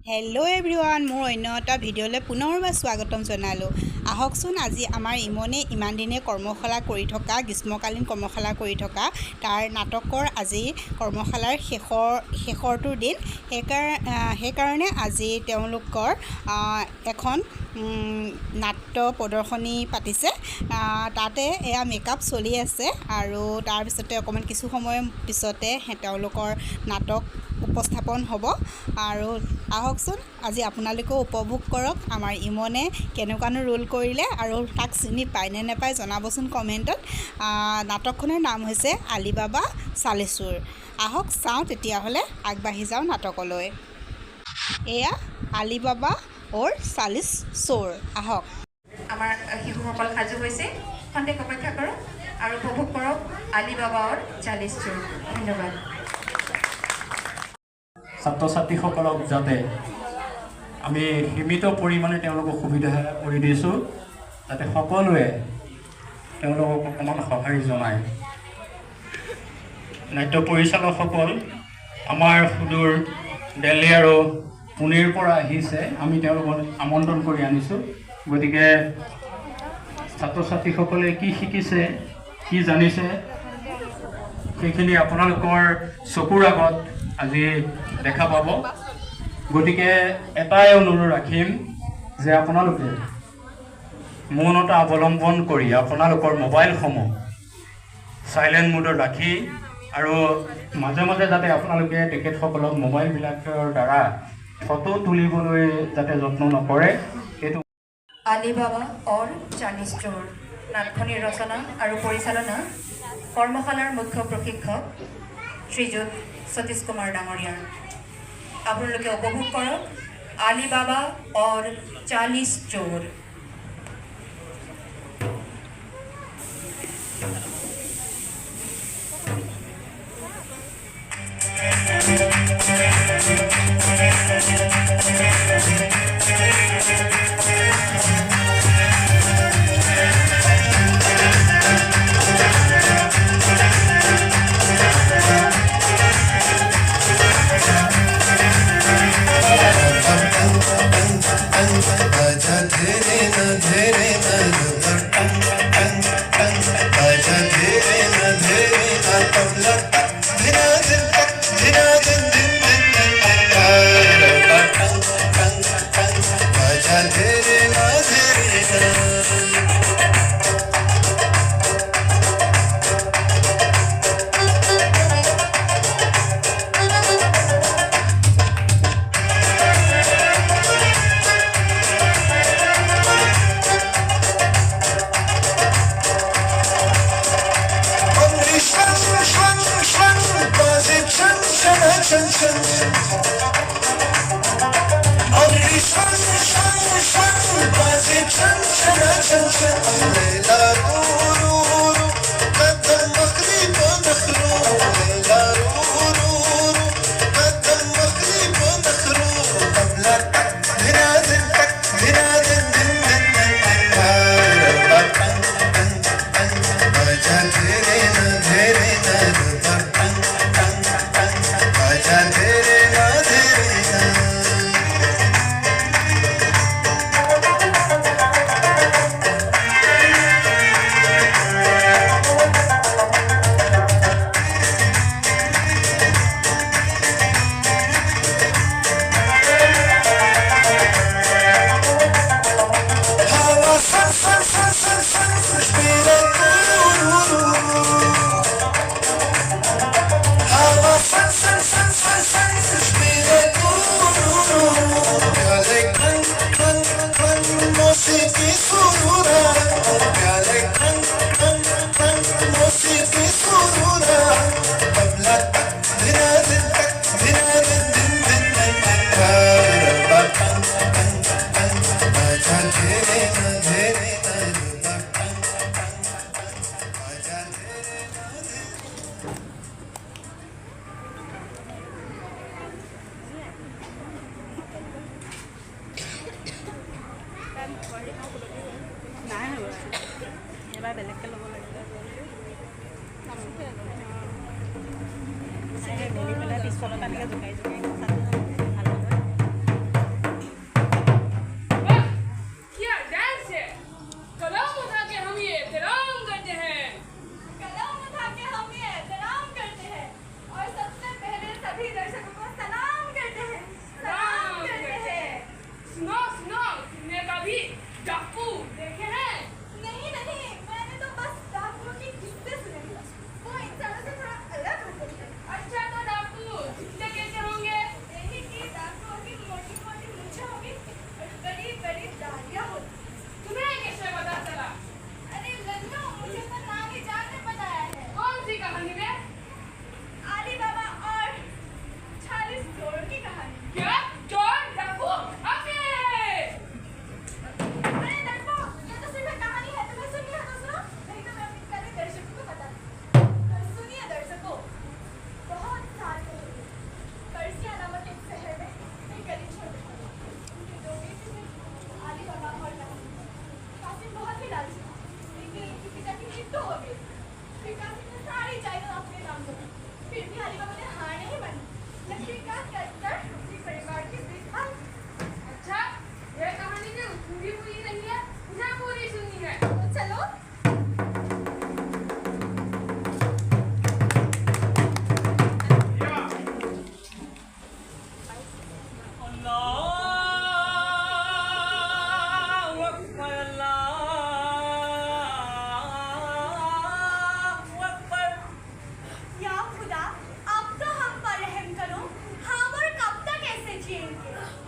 Hello' everyone, মোৰ অন্য এটা ভিডিঅ'লৈ পুনৰবাৰ স্বাগতম জনালোঁ। আহকচোন আজি আমাৰ ইমান দিনে কৰ্মশালা কৰি থকা গ্ৰীষ্মকালীন কৰ্মশালা কৰি থকা তাৰ নাটকৰ আজি কৰ্মশালাৰ শেষৰটোৰ দিন। সেইকাৰণে আজি তেওঁলোকৰ এখন নাট্য প্ৰদৰ্শনী পাতিছে। তাতে এয়া মেকআপ চলি আছে আৰু তাৰপিছতে অকণমান কিছু সময়ৰ পিছতে তেওঁলোকৰ নাটক উপস্থাপন হ'ব। আৰু আহকচোন আজি আপোনালোকেও উপভোগ কৰক। আমাৰ ইমনে কেনেকুৱানো ৰোল কৰিলে আৰু তাক চিনি পায় নে নাপায় জনাবচোন কমেণ্টত। নাটকখনৰ নাম হৈছে আলিবাবা চালিছ চোৰ। আহক চাওঁ তেতিয়াহ'লে, আগবাঢ়ি যাওঁ নাটকলৈ। এয়া আলিবাবা অৰ চালিছ চোৰ। আহক। আমাৰ শিশুসকল সাজু হৈছে, খন্তেক অপেক্ষা কৰক আৰু উপভোগ কৰক আলিবাবা অৰ চালিছ চোৰ। ধন্যবাদ। ছাত্ৰ ছাত্ৰীসকলক যাতে আমি সীমিত পৰিমাণে তেওঁলোকক সুবিধা কৰি দিছোঁ, যাতে সকলোৱে তেওঁলোকক অকণমান সঁহাৰি জনায়। নাট্য পৰিচালকসকল আমাৰ সুদূৰ দিল্লী আৰু পুনেৰ পৰা আহিছে, আমি তেওঁলোকক আমন্ত্ৰণ কৰি আনিছোঁ। গতিকে ছাত্ৰ ছাত্ৰীসকলে কি শিকিছে, কি জানিছে, সেইখিনি আপোনালোকৰ চকুৰ আগত আজি দেখা পাব। গতিকে এটাই অনুৰোধ ৰাখিম যে আপোনালোকে মৌনতা অৱলম্বন কৰি আপোনালোকৰ মোবাইলসমূহ চাইলেণ্ট মোডত ৰাখি আৰু মাজে মাজে যাতে আপোনালোকে তেখেতসকলক মোবাইলবিলাকৰ দ্বাৰা ফটো তুলিবলৈ যাতে যত্ন নকৰে, সেইটো। আলিবাবা অৰ চালিছ চোৰ নাটখনিৰ ৰচনা আৰু পৰিচালনা কৰ্মশালাৰ মুখ্য প্ৰশিক্ষক শ্ৰীযুত সতীশ কুমাৰ ডাঙৰীয়াৰ। আপোনালোকে উপভোগ কৰক আলিবাবা অৰ চালিছ চোৰ। এবাৰ বেলেগকৈ ল'ব লাগিব, মেলি পেলাই পিছফালৰ পৰা এনেকৈ জোকাৰি জোকাৰি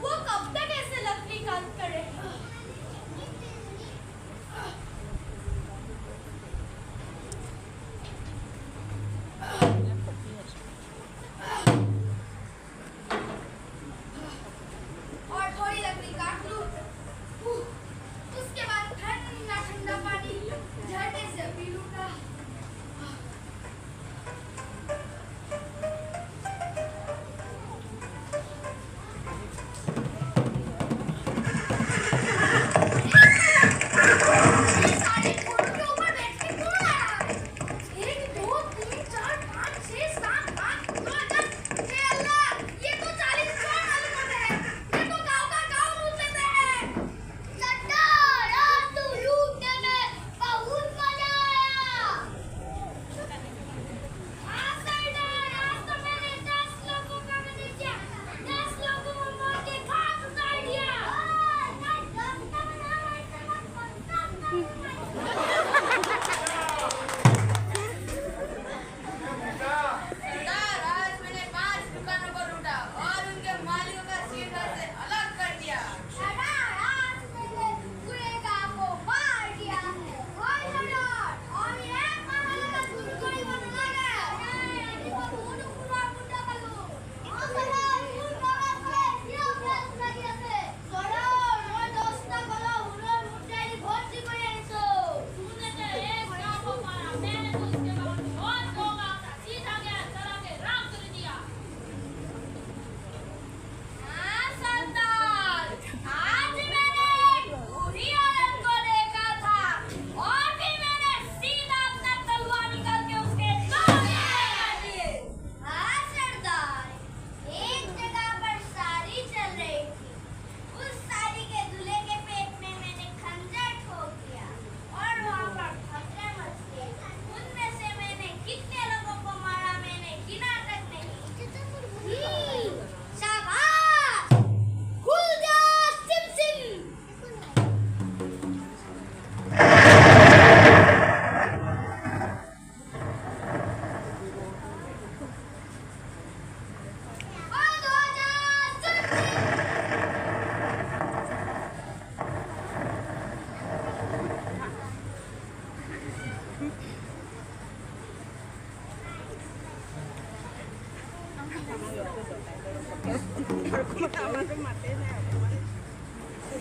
वो कब तक ऐसे लकड़ी काट करे? और थोड़ी लकड़ी काट लूं, उसके बाद ठंडा ठंडा पानी झटके से पी लूंगा।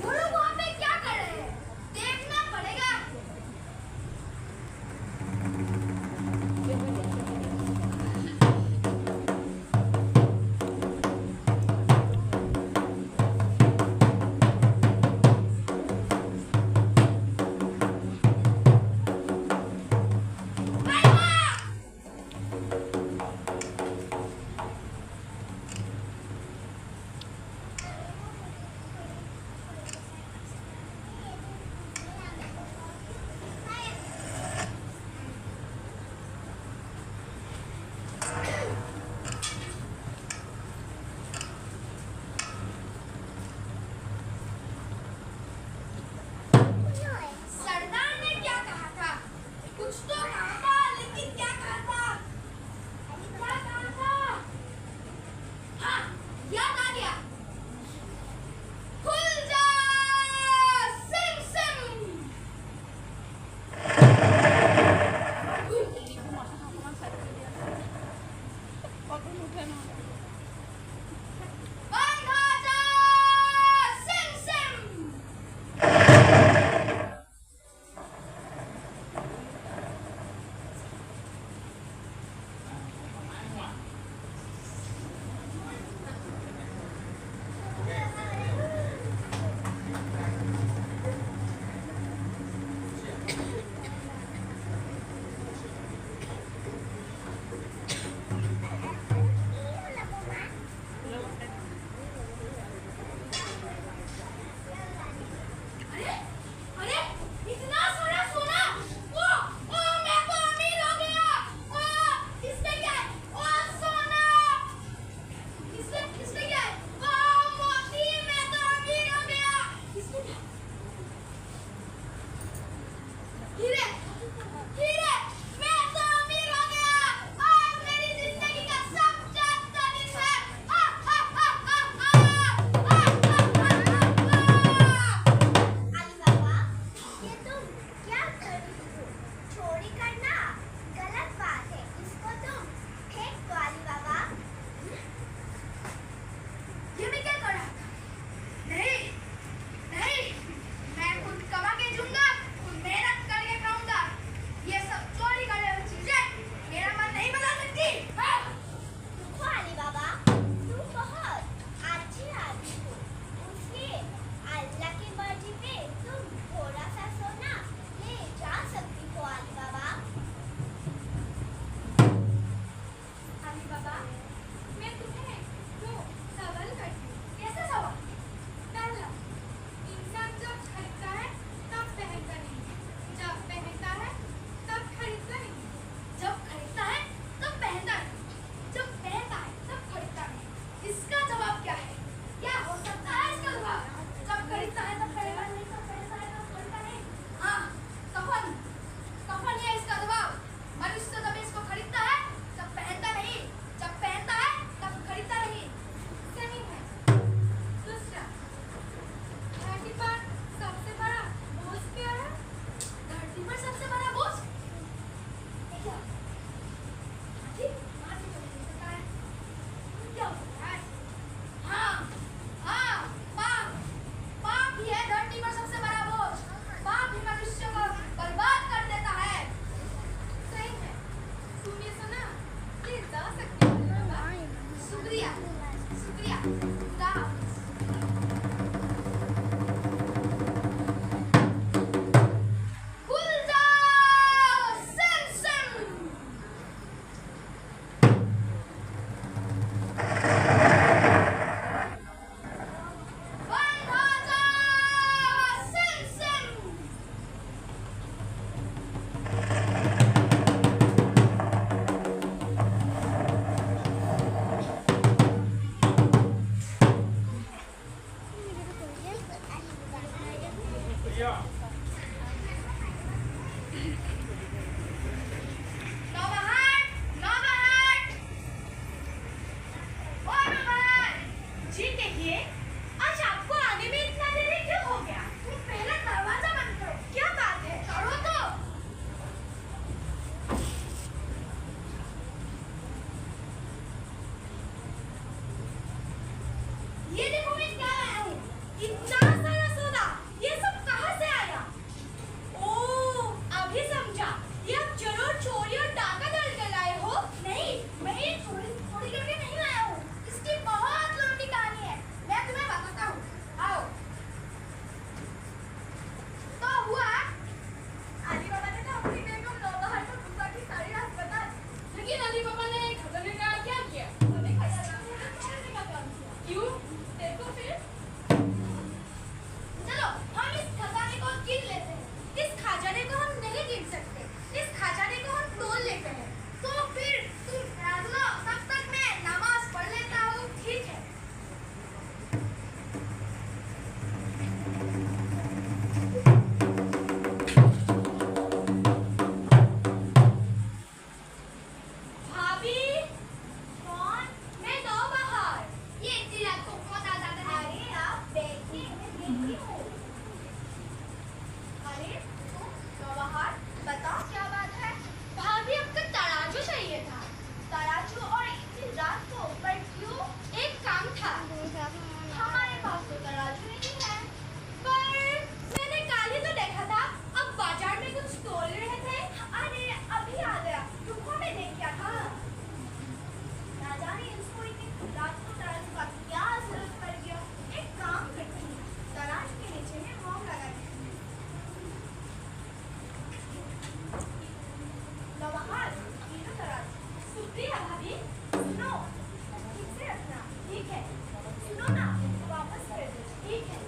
वो लोग वहाँ पे क्या कर रहे हैं? देखना पड़ेगा। नौबहार, नौबहार। ओ नौबहार। जी कहिए, आज आपको आने में इतना देरी क्यों हो गया? तुम पहले दरवाजा बंद करो। क्या बात है? करो तो। ये देखो मैं क्या लाया हूँ। इतना सारा सोना, ये सब कहाँ से आया? ओह, अभी समझा। ये आप जरूर चोरी और डाका डाल कर लाए हो। नहीं, मैं ये चोरी चोरी करके नहीं लाया हूँ। इसकी बहुत लंबी कहानी है। मैं तुम्हें बताता हूँ। आओ। तो हुआ, अली बाबा ने ना अपनी बेगम नौबहार को गुस्सा की सारी रात बता दी। लेकिन अली बाबा ने खजाने का क्या किया? उन्होंने खजाना चोरने का काम किया। क्यों? देखो फिर। चलो हम इस खजाने को गिन लेते हैं। इस खजाने को हम नहीं गिन सकते। इस खजाने को हम तोल लेते हैं। तो फिर तुम ध्यान लो, तब तक मैं नमाज पढ़ लेता हूँ। ठीक है? भाभी, कौन? मैं नौबहार। ये इतनी रात को कौन आ जाता है? अरे आप बैठिए, मैं देखती हूँ। अरे तुम नौबहार, बताओ क्या बात है? भाभी आपका तराजू चाहिए था। तराजू और इतनी रात को? पर क्यों? एक काम था। हमारे पास तो तराजू नहीं है। पर मैंने कल ही तो देखा था, अब बाजार में कुछ तोल रहे थे। अरे अभी आ गया, रुको मैं देख क्या था। ना जाने इसको इतनी रात को तराजू का क्या जरूरत पड़ गया। एक काम करती हूँ, तराजू के नीचे में मोम लगा देती हूँ। नौबहार, ये लो तराजू। शुक्रिया भाभी। सुनो, ठीक से रखना। ठीक है? सुनो ना, वापस कर दो। ठीक है?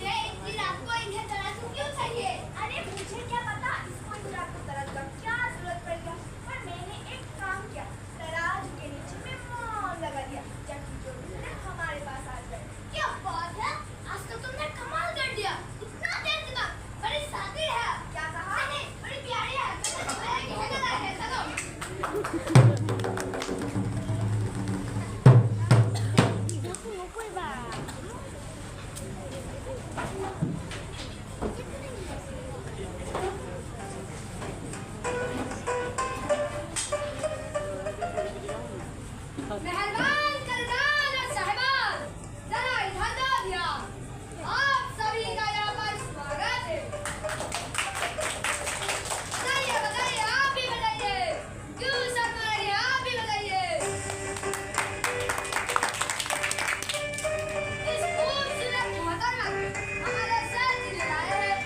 ये इतनी रात को इन्हें तराजू क्यों चाहिए? अरे मुझे क्या पता इसको इतनी रात को तराजू का क्या जरूरत पड़ गया। पर मैंने एक काम किया, तराजू के नीचे में मोम लगा दिया, ताकि जो भी है हमारे पास आ जाए। क्या बात है? आज तो तुमने कमाल कर दिया। इतना तेज दिमाग, बड़ी सातिर है। क्या कहा? नहीं, बड़ी प्यारी है। चलो। मेहरबान करदान और साहिबान, जरा इधर दो ध्यान। आप सभी का यहाँ पर स्वागत है। बताइए, बताइए, आप भी बताइए। क्यों सब तुम्हारे आप भी बताइए। इस खूबसूरत मोहतरमा को हमारे साथ ले आए हैं।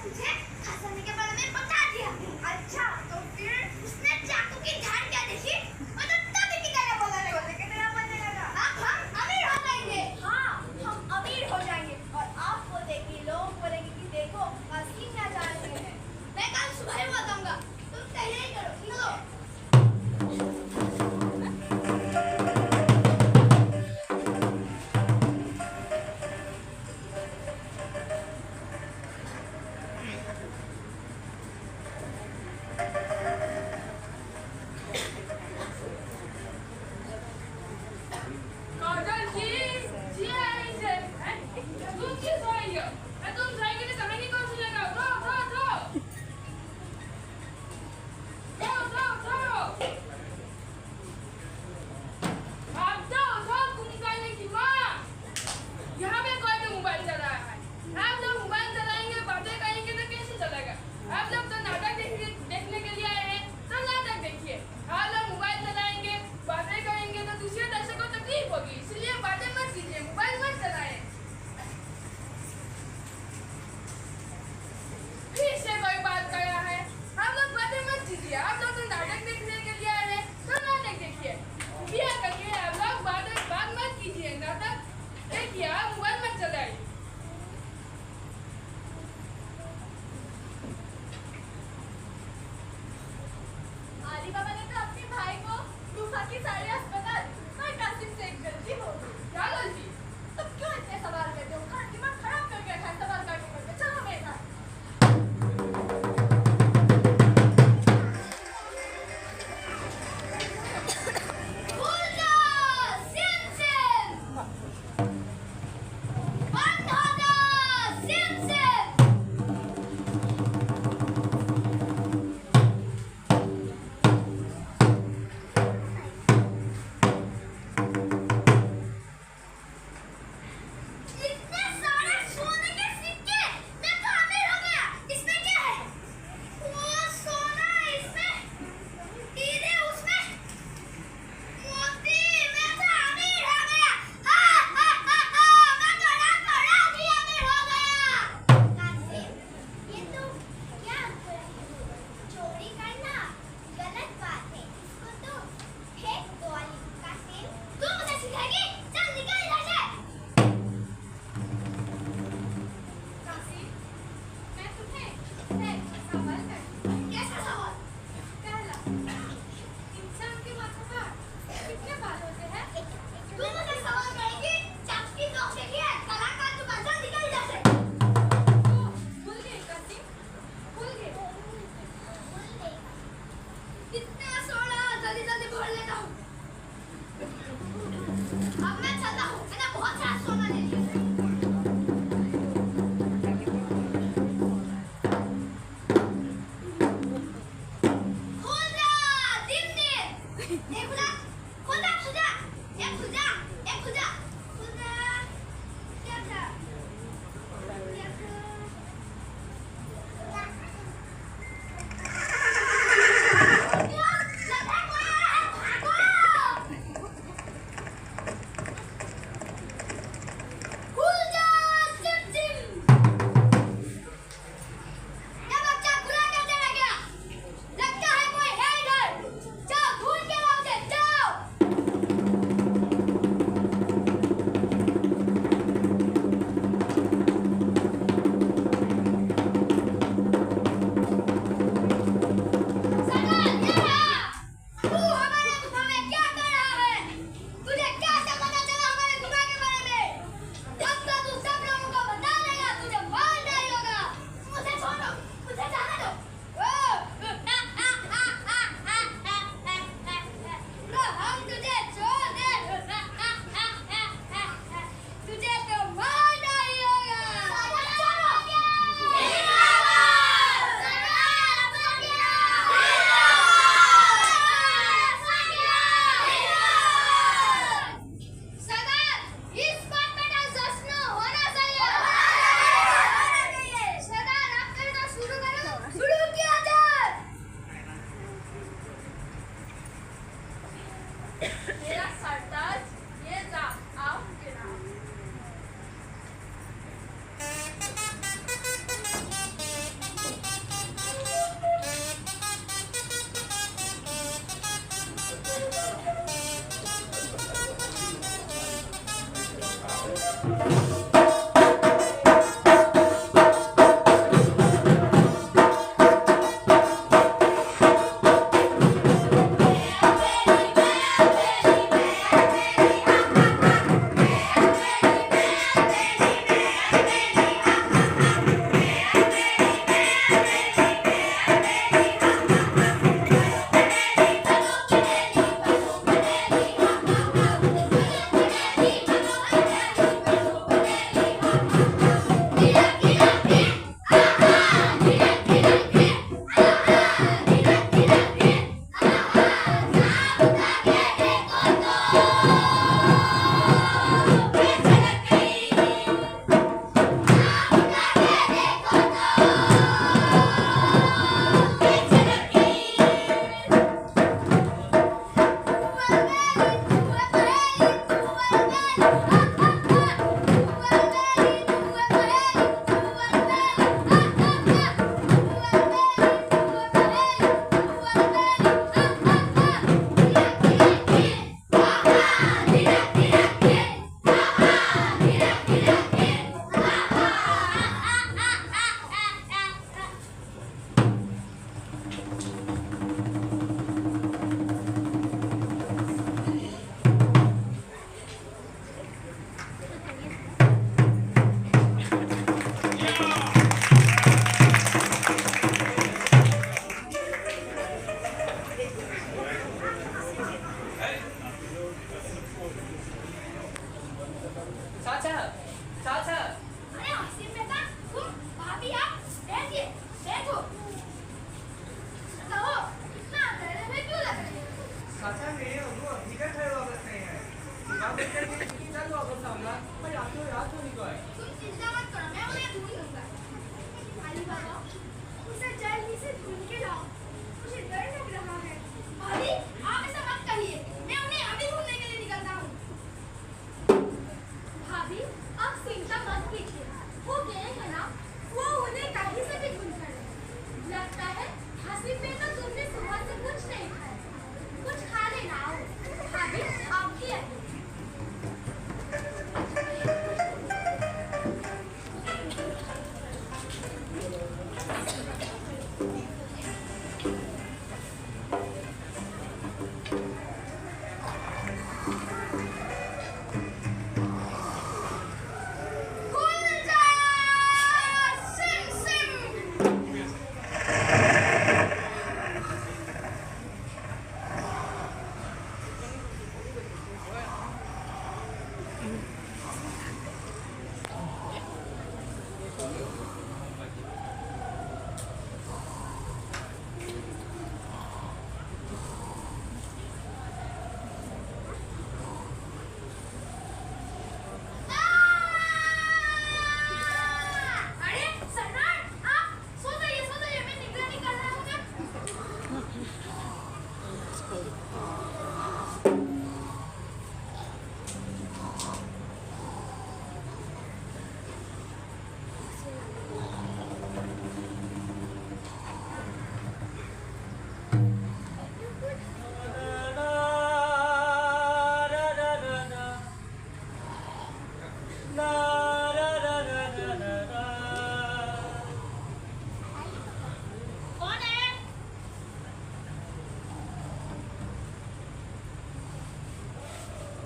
तुझे खजाने के बारे में बता दिया। अच्छा, तो फिर उसने चाकू की धार क्या देखी? और तो तभी की तरह बोलने लगा। कितना बनने लगा? अब हम अमीर हो जाएंगे। हाँ, हम अमीर हो जाएंगे और आपको देखिए लोग बोलेंगे कि देखो असली क्या जान रहे हैं। मैं कल सुबह ही बताऊंगा। तुम तैयारी करो। चलो।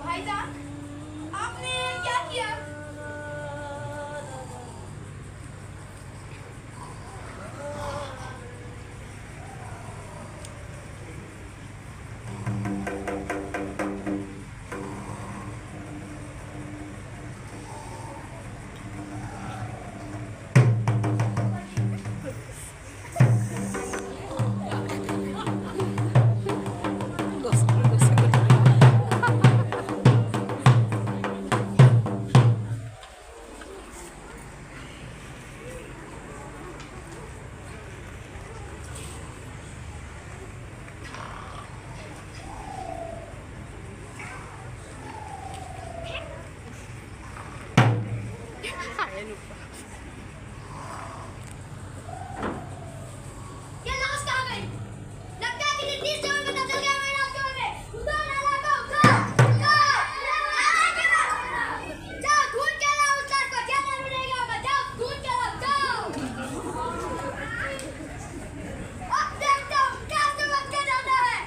भाईजान आपने क्या किया? ये लाश कहाँ गई? लगता है कि नीतीश जवान पता चल गया मेरे हाथों में। उधर नाला को जाओ ढूंढ के लाओ उस लाश को। क्या नहीं मिलेगा होगा, जाओ ढूंढ के लाओ, जाओ। अब देखता हूँ क्या समझ के जाना है।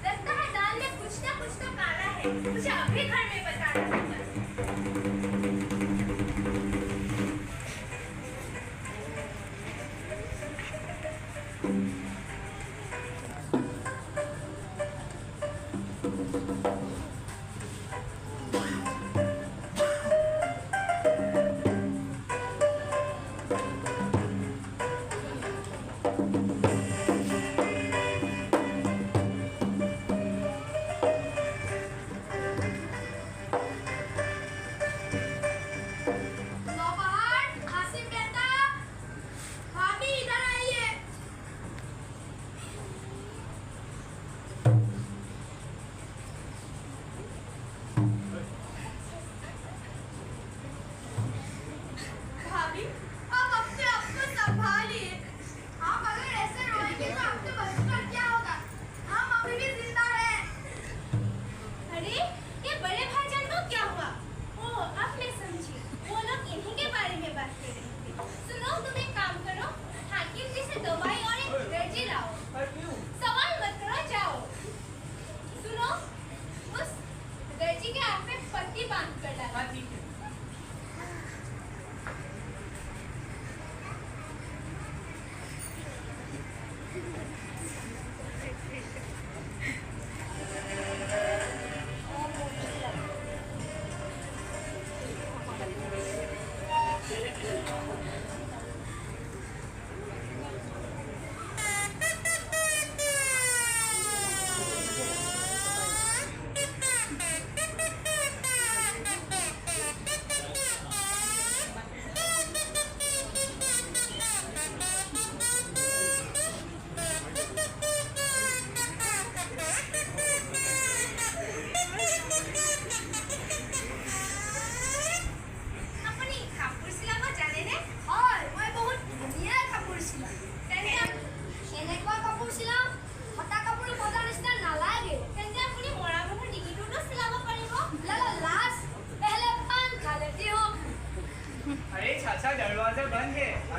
लगता है दाल में कुछ तो काला है। मुझे अभी घर में बताना होगा।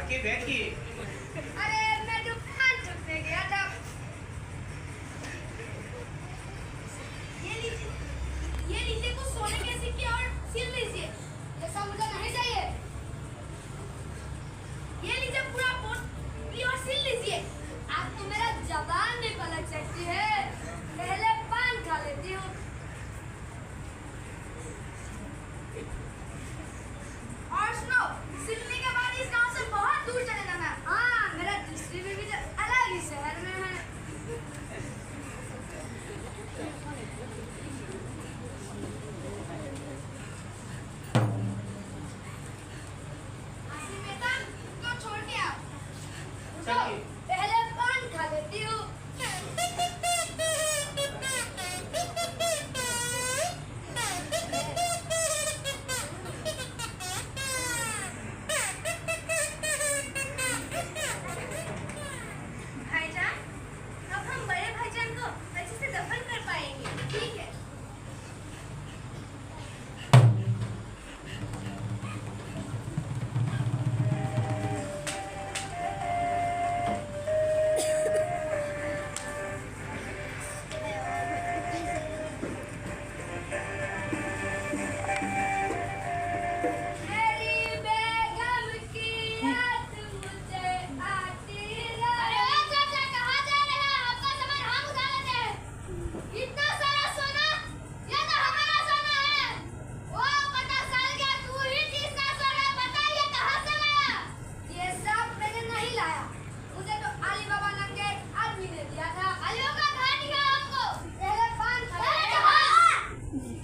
बाकी बैठिए। अरे मैं दुकान चुकने गया था। ये लीजिए कुछ सोने के सिक्के और सिल लीजिए। ऐसा मुझे नहीं चाहिए। ये लीजिए पूरा पोटली और सिल लीजिए। आप तो मेरा जबान नहीं पलट सकती है। पहले पान खा लेती हूँ। और सुनो, सिलने के बाद इस गांव से बहुत दूर चले जाना। हाँ, मेरा दूसरी बीवी तो अलग ही शहर में है। आशी बेटा, तो छोड़ के आओ। चलिए। पहले पान खा लेती हूँ। भाईजान, अब हम बड़े भाईजान को अच्छे से दफन कर पाएंगे। ठीक है। मेरी बेगम की याद मुझे आती है। अरे चाचा कहाँ जा रहे हैं? आपका सामान हम उठा लेते हैं। इतना सारा सोना, ये तो हमारा सोना है। ओ 50 साल का तू ही तीसरा सोना, बता ये कहाँ से लाया? ये सब मैंने नहीं लाया। मुझे तो अली बाबा नाम के आदमी ने दिया था। अली का घर दिया हमको। पहले पान खा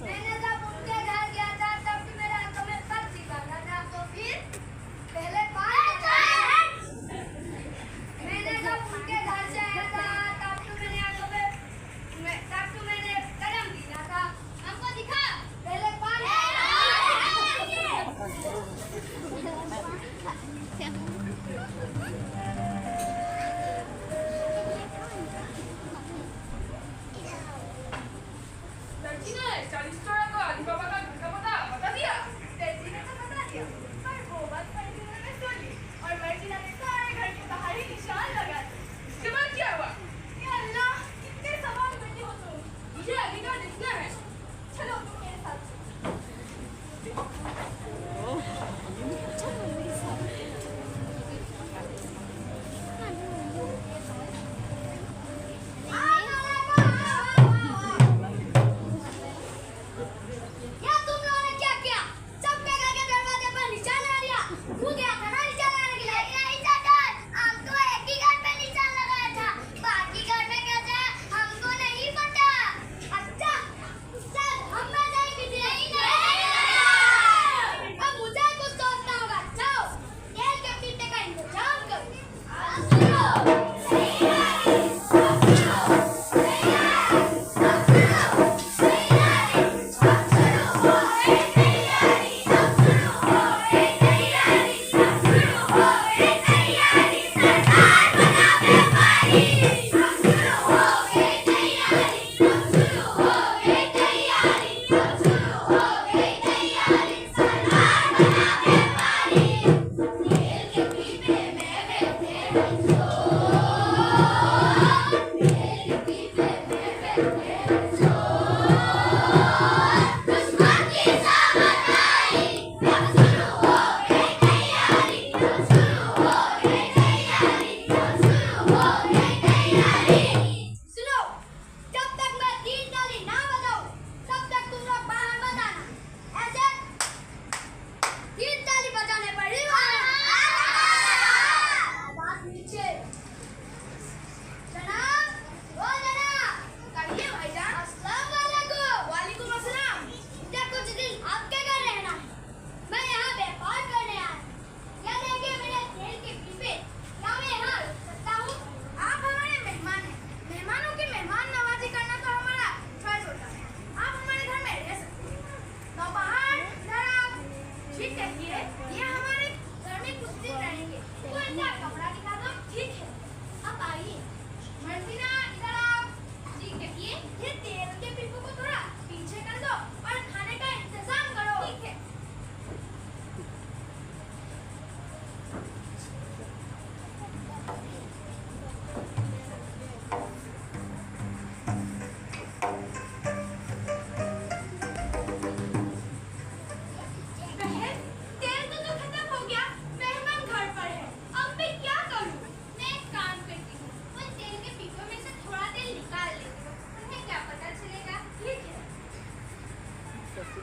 मैंने जब उनके घर गया था तब भी मेरे हाथों में पत्ती बांधा था। तो फिर पहले पान मैंने जब उनके घर से आया था तब तो मैंने हाथों में तब तो मैंने कदम दिया था। हमको दिखा पहले पान लड़की ने 40 टका का अली बाबा का घर का पता बता दिया। तेजी ने तो बता दिया, पर वो बात पहले मैंने सुन ली और मर्जिना ने सारे घर के बाहर ही निशान लगा दिए। इसके बाद क्या हुआ? या अल्लाह, कितने सवाल करती हो तुम। मुझे अली का देखना है। चलो तुम मेरे साथ। या तुम लोगों ने क्या किया? सबके घर के दरवाजे पर निशान लगा दिया। तू गया था ना निशान लगाने के लिए? नहीं चाचा, हम तो एक ही घर पे निशान लगाया था। बाकी घर में कैसे है हमको नहीं पता। अच्छा, चल हम ना जाएंगे। नहीं। अब मुझे कुछ सोचना होगा। जाओ, तेल के पीते का इंतजाम करो। सुनो, सही है। सुनो, सही है। सुनो, सही है। सुनो।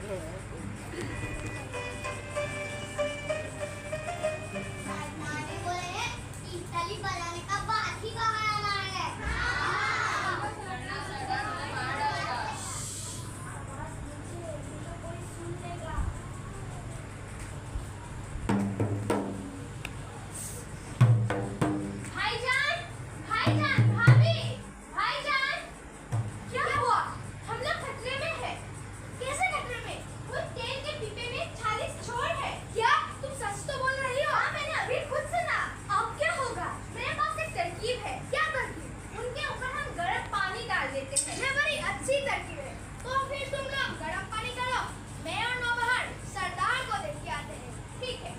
सरदार बोले इटली बनाने का बात ही बहाना है। कोई सुन लेगा। भाईजान, भाईजान, भाभी, भाईजान, क्या हुआ? हम लोग खतरे में हैं। कैसे खतरे में? वो तेल के पीपे में 40 छोर है। क्या? तुम सच तो बोल रही हो? हाँ, मैंने अभी खुद सुना। अब क्या होगा? मेरे पास एक तरकीब है। क्या तरकीब? उनके ऊपर हम गर्म पानी डाल देते हैं। ये बड़ी अच्छी तरकीब है। तो फिर तुम लोग गर्म पानी करो। मैं और नौबहार सरदार को देख के आते हैं। ठीक है।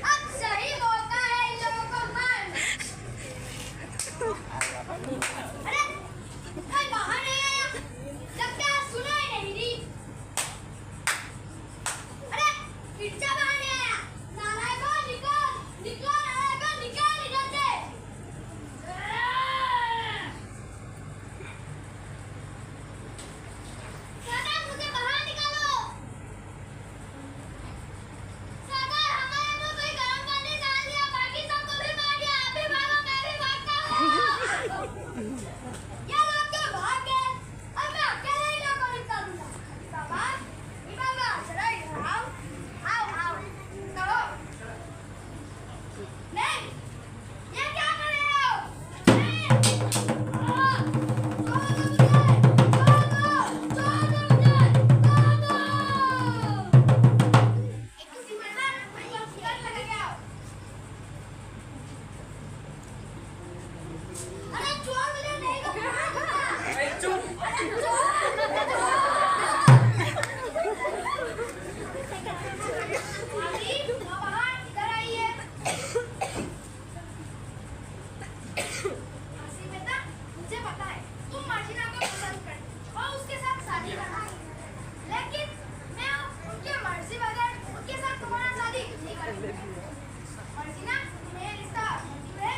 अब सही मौका है इन लोगों को मारने। अरे कोई बाहर नहीं आया? लगता है सुना ही नहीं दी। अरे फिर से बाहर नहीं आया? नालायकों निकल, निकलो नालायकों निकल इधर से। सरदार मुझे बाहर निकालो। सरदार हमारे मुंह पे गरम पानी डाल दिया, बाकी सबको भी मार दिया। आप भी भागो, मैं भी भागता हूँ। ये लोग तो भाग गए। अब मैं अकेले ही लोगों को निकालूंगा। बाबा, जरा इधर आओ। आओ। कहो। नहीं, ये क्या कर रहे हो? नहीं। छोड़ो मुझे। छोड़ो मुझे। एक किसी मरना, मैं ये शिकार लगा गया। अरे छोड़ मुझे, नहीं तो अरे चुप। अरे भाभी, नौबहार, इधर आइए। मासी बेटा, मुझे पता है तुम मार्जिना को पसंद करती और उसके साथ शादी करना है। लेकिन मैं उनकी मर्जी बगैर उनके साथ तुम्हारा शादी नहीं करूंगी। मार्जिना, तुम्हें रिश्ता मंजूर है?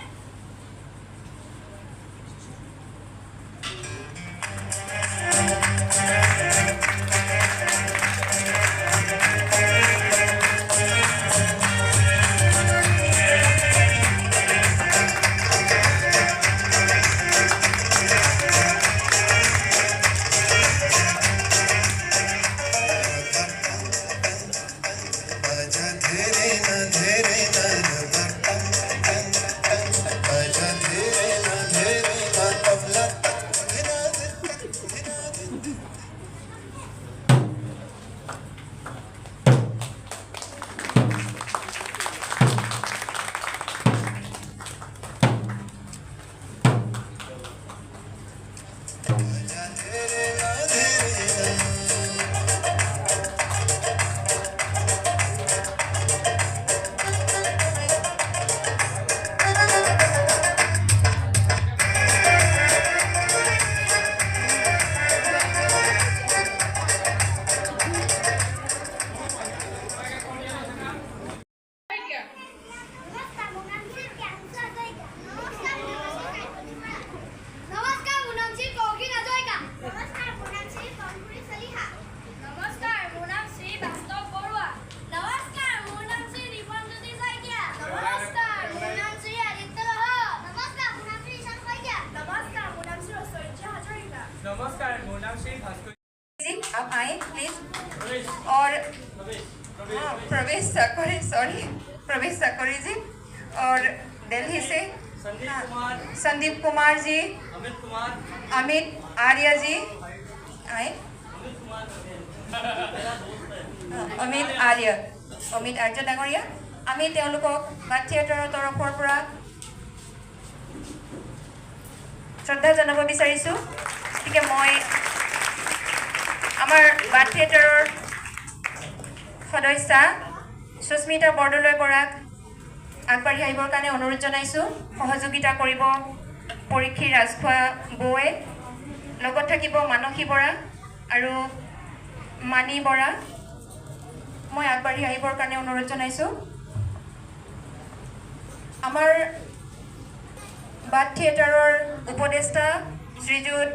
आप आए प्लीज। और प्रवेश सकरे, सॉरी प्रवेश सकरे जी, और दिल्ली से संदीप कुमार जी, अमित आर्य जी आए। अमित आर्य डांगरिया আমি তেওঁলোকক বাট থিয়েটাৰৰ তৰফৰ পৰা শ্ৰদ্ধা জনাব বিচাৰিছোঁ। গতিকে মই আমাৰ বাট থিয়েটাৰৰ সদস্যা সুস্মিতা বৰদলৈ বৰাক আগবাঢ়ি আহিবৰ কাৰণে অনুৰোধ জনাইছোঁ। সহযোগিতা কৰিব পৰীক্ষী ৰাজখোৱা বৌৱে, লগত থাকিব মানসী বৰা আৰু মানি বৰা। মই আগবাঢ়ি আহিবৰ কাৰণে অনুৰোধ জনাইছোঁ। আমাৰ বাট থিয়েটাৰৰ উপদেষ্টা শ্ৰীযুত